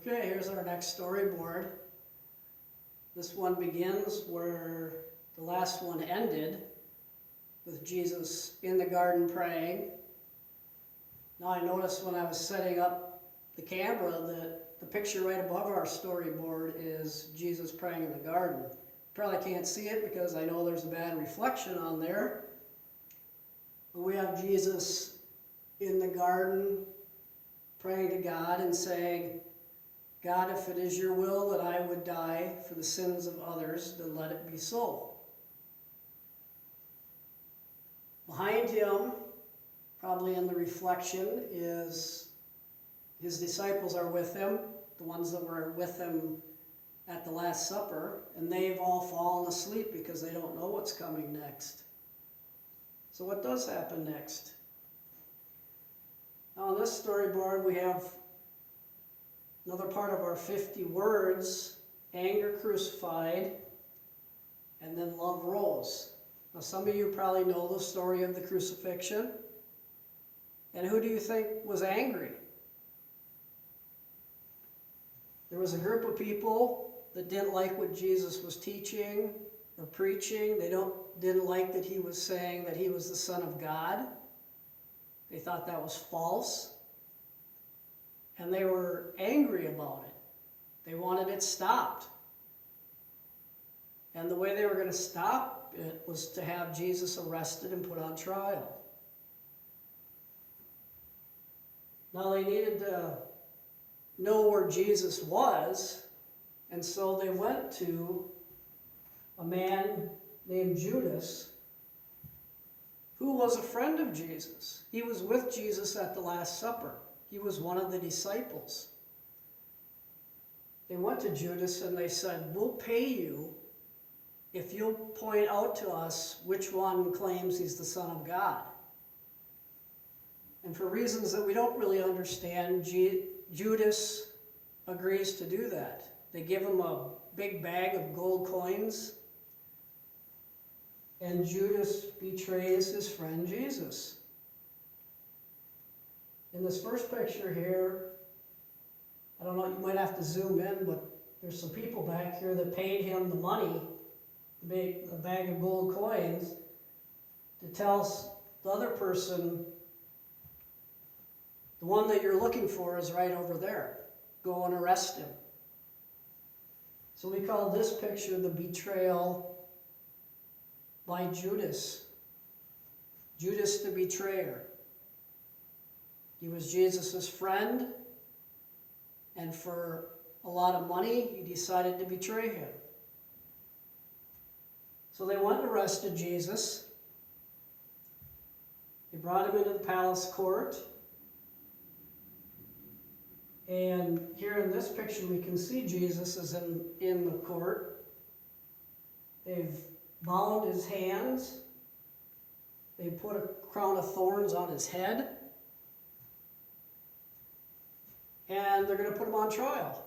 Okay, here's our next storyboard. This one begins where the last one ended, with Jesus in the garden praying. Now I noticed when I was setting up the camera that the picture right above our storyboard is Jesus praying in the garden. Probably can't see it because I know there's a bad reflection on there. But we have Jesus in the garden praying to God and saying, God, if it is your will that I would die for the sins of others, then let it be so. Behind him, probably in the reflection, is his disciples are with him, the ones that were with him at the Last Supper, and they've all fallen asleep because they don't know what's coming next. So what does happen next? Now on this storyboard we have another part of our 50 words, anger crucified, and then love rose. Now some of you probably know the story of the crucifixion. And who do you think was angry? There was a group of people that didn't like what Jesus was teaching or preaching. They didn't like that he was saying that he was the Son of God. They thought that was false. And they were angry about it. They wanted it stopped. And the way they were going to stop it was to have Jesus arrested and put on trial. Now they needed to know where Jesus was, and so they went to a man named Judas, who was a friend of Jesus. He was with Jesus at the Last Supper. He was one of the disciples. They went to Judas and they said, we'll pay you if you'll point out to us which one claims he's the Son of God. And for reasons that we don't really understand, Judas agrees to do that. They give him a big bag of gold coins, and Judas betrays his friend Jesus. In this first picture here, I don't know, you might have to zoom in, but there's some people back here that paid him the money, the bag of gold coins, to tell the other person, the one that you're looking for is right over there. Go and arrest him. So we call this picture the betrayal by Judas. Judas the betrayer. He was Jesus' friend, and for a lot of money, he decided to betray him. So they went and arrested Jesus. They brought him into the palace court. And here in this picture, we can see Jesus is in the court. They've bound his hands. They put a crown of thorns on his head. And they're going to put him on trial.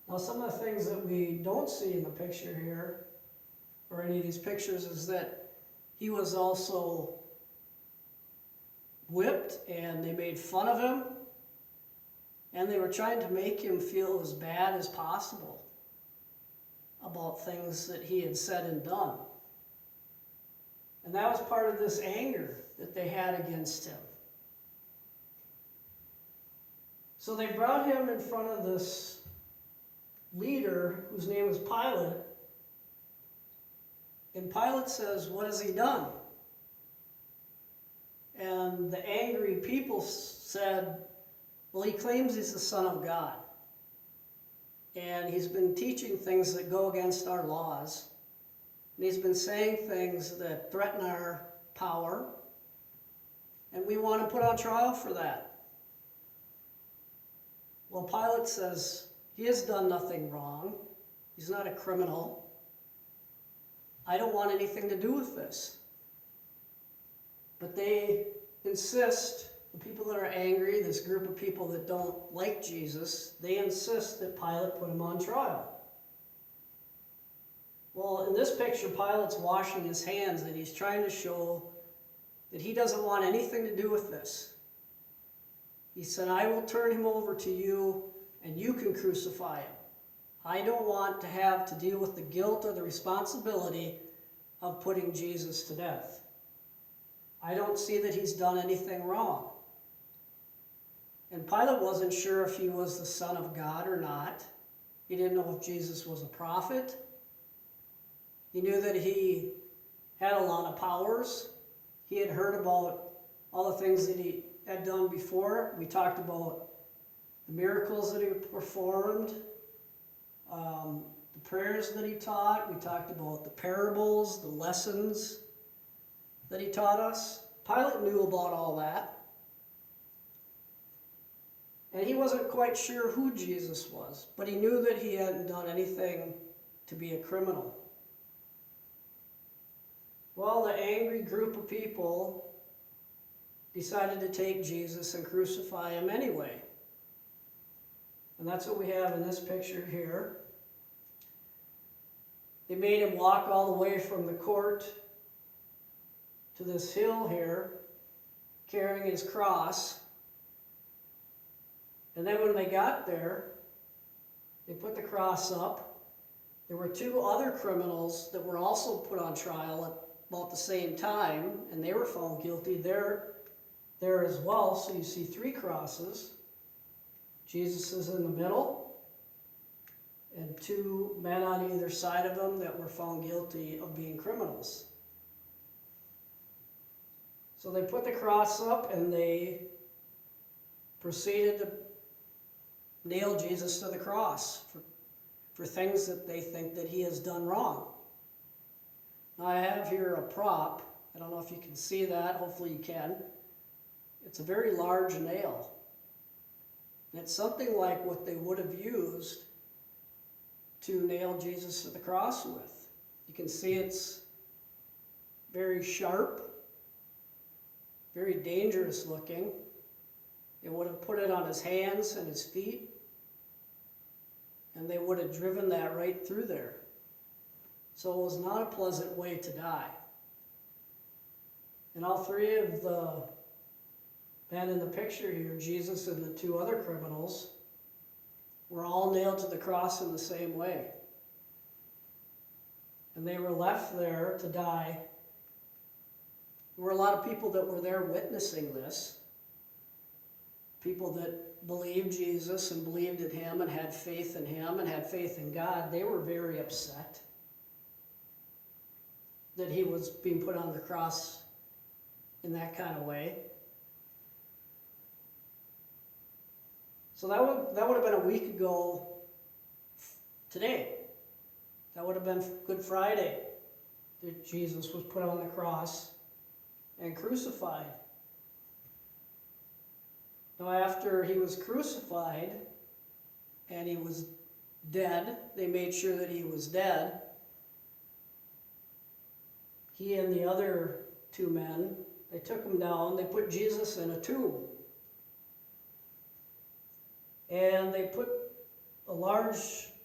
Now, some of the things that we don't see in the picture here, or any of these pictures, is that he was also whipped, and they made fun of him, and they were trying to make him feel as bad as possible about things that he had said and done. And that was part of this anger that they had against him. So they brought him in front of this leader whose name was Pilate, and Pilate says, "What has he done?" And the angry people said, well, he claims he's the Son of God. And he's been teaching things that go against our laws. And he's been saying things that threaten our power. And we want to put on trial for that. Well, Pilate says, he has done nothing wrong. He's not a criminal. I don't want anything to do with this. But they insist, the people that are angry, this group of people that don't like Jesus, they insist that Pilate put him on trial. Well, in this picture, Pilate's washing his hands, and he's trying to show that he doesn't want anything to do with this. He said, I will turn him over to you, and you can crucify him. I don't want to have to deal with the guilt or the responsibility of putting Jesus to death. I don't see that he's done anything wrong. And Pilate wasn't sure if he was the Son of God or not. He didn't know if Jesus was a prophet. He knew that he had a lot of powers. He had heard about all the things that he had done before. We talked about the miracles that he performed, the prayers that he taught. We talked about the parables, the lessons that he taught us. Pilate knew about all that. And he wasn't quite sure who Jesus was, but he knew that he hadn't done anything to be a criminal. Well, the angry group of people decided to take Jesus and crucify him anyway. And that's what we have in this picture here. They made him walk all the way from the court to this hill here, carrying his cross. And then when they got there, they put the cross up. There were two other criminals that were also put on trial at about the same time, and they were found guilty there as well. So you see three crosses. Jesus is in the middle, and two men on either side of him that were found guilty of being criminals. So they put the cross up and they proceeded to nail Jesus to the cross for things that they think that he has done wrong. Now I have here a prop. I don't know if you can see that. Hopefully you can. It's a very large nail. And it's something like what they would have used to nail Jesus to the cross with. You can see it's very sharp, very dangerous looking. They would have put it on his hands and his feet, and they would have driven that right through there. So it was not a pleasant way to die. And all three of the men in the picture here, Jesus and the two other criminals, were all nailed to the cross in the same way. And they were left there to die. There were a lot of people that were there witnessing this. People that believed Jesus and believed in him and had faith in him and had faith in God. They were very upset that he was being put on the cross in that kind of way. So that would have been a week ago today. That would have been Good Friday that Jesus was put on the cross and crucified. Now after he was crucified and he was dead, they made sure that he was dead. He and the other two men, they took him down, they put Jesus in a tomb. And they put a large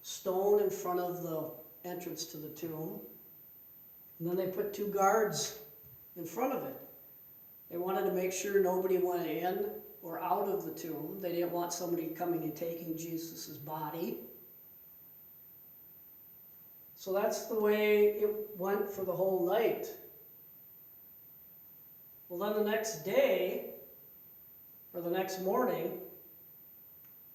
stone in front of the entrance to the tomb. And then they put two guards in front of it. They wanted to make sure nobody went in or out of the tomb. They didn't want somebody coming and taking Jesus' body. So that's the way it went for the whole night. Well, then the next day, or the next morning,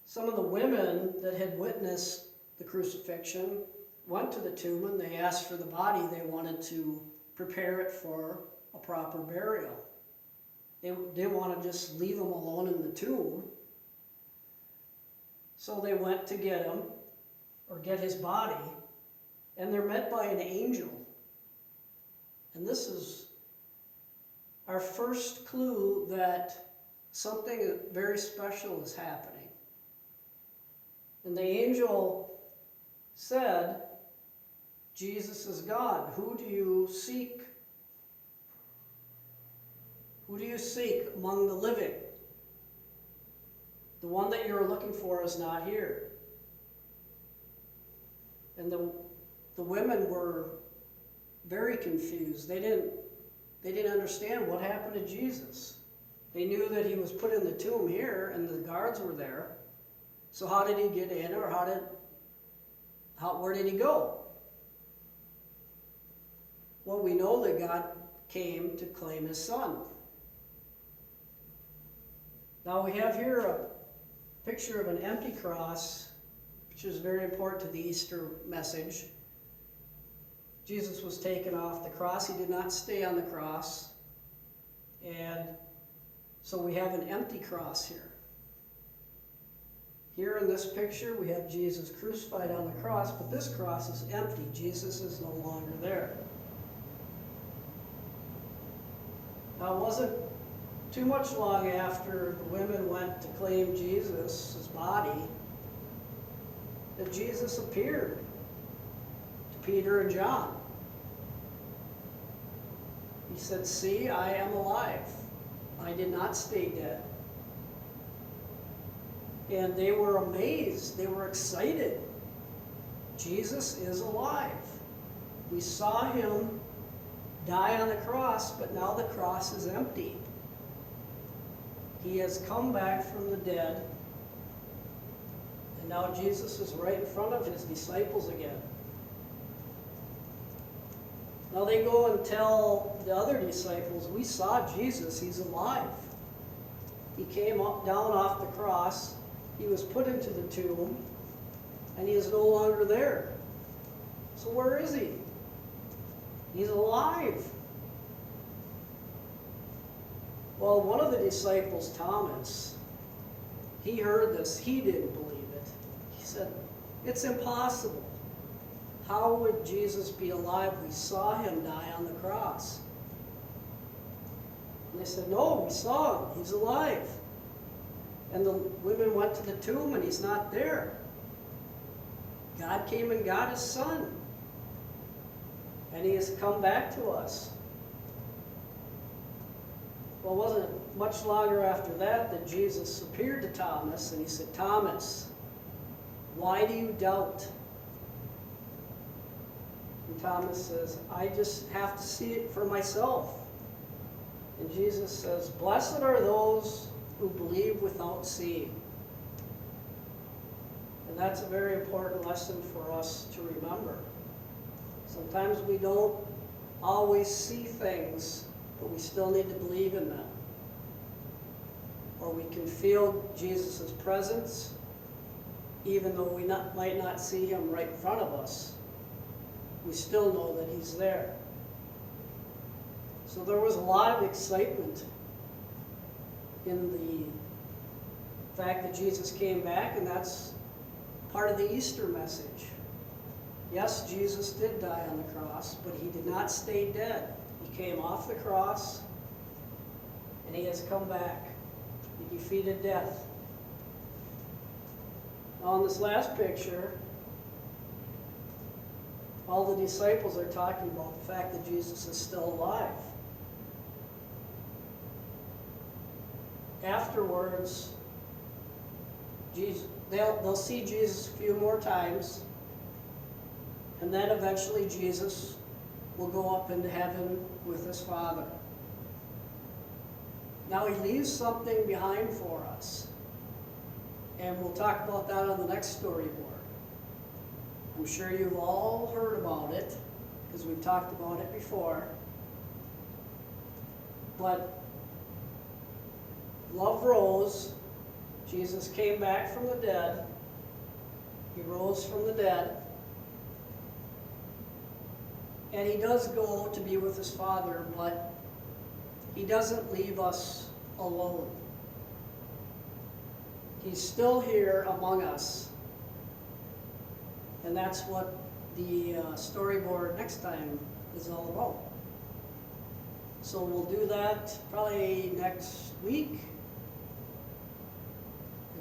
some of the women that had witnessed the crucifixion went to the tomb and they asked for the body. They wanted to prepare it for a proper burial. They didn't want to just leave him alone in the tomb. So they went to get him, or get his body, and they're met by an angel. And this is our first clue that something very special is happening. And the angel said, Jesus is God. Who do you seek? Who do you seek among the living? The one that you're looking for is not here. And the women were very confused. They didn't understand what happened to Jesus. They knew that he was put in the tomb here and the guards were there. So how did he get in, or where did he go? Well, we know that God came to claim his son. Now we have here a picture of an empty cross, which is very important to the Easter message. Jesus was taken off the cross. He did not stay on the cross. And so we have an empty cross here. Here in this picture, we have Jesus crucified on the cross, but this cross is empty. Jesus is no longer there. Now, it wasn't too much long after the women went to claim Jesus' body that Jesus appeared to Peter and John. He said, "See, I am alive. I did not stay dead." And they were amazed. They were excited. Jesus is alive. We saw him die on the cross, but now the cross is empty. He has come back from the dead, and now Jesus is right in front of his disciples again. Now they go and tell the other disciples, "We saw Jesus, he's alive. He came down off the cross, he was put into the tomb, and he is no longer there. So where is he? He's alive." Well, one of the disciples, Thomas, he heard this. He didn't believe it. He said, "It's impossible. How would Jesus be alive? We saw him die on the cross." And they said, "No, we saw him. He's alive." And the women went to the tomb and he's not there. God came and got his son. And he has come back to us. Well, it wasn't much longer after that Jesus appeared to Thomas and he said, "Thomas, why do you doubt?" And Thomas says, "I just have to see it for myself." And Jesus says, "Blessed are those who believe without seeing." And that's a very important lesson for us to remember. Sometimes we don't always see things, but we still need to believe in them. Or we can feel Jesus' presence, even though we might not see him right in front of us. We still know that he's there. So there was a lot of excitement in the fact that Jesus came back, and that's part of the Easter message. Yes, Jesus did die on the cross, but he did not stay dead. He came off the cross, and he has come back. He defeated death. Now, in this last picture, all the disciples are talking about the fact that Jesus is still alive. Afterwards, they'll see Jesus a few more times, and then eventually Jesus will go up into heaven with his Father. Now he leaves something behind for us, and we'll talk about that on the next storyboard. I'm sure you've all heard about it, because we've talked about it before. But loverose, Jesus came back from the dead. He rose from the dead. And he does go to be with his Father, but he doesn't leave us alone. He's still here among us. And that's what the storyboard next time is all about. So we'll do that probably next week.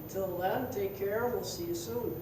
Until then, take care. We'll see you soon.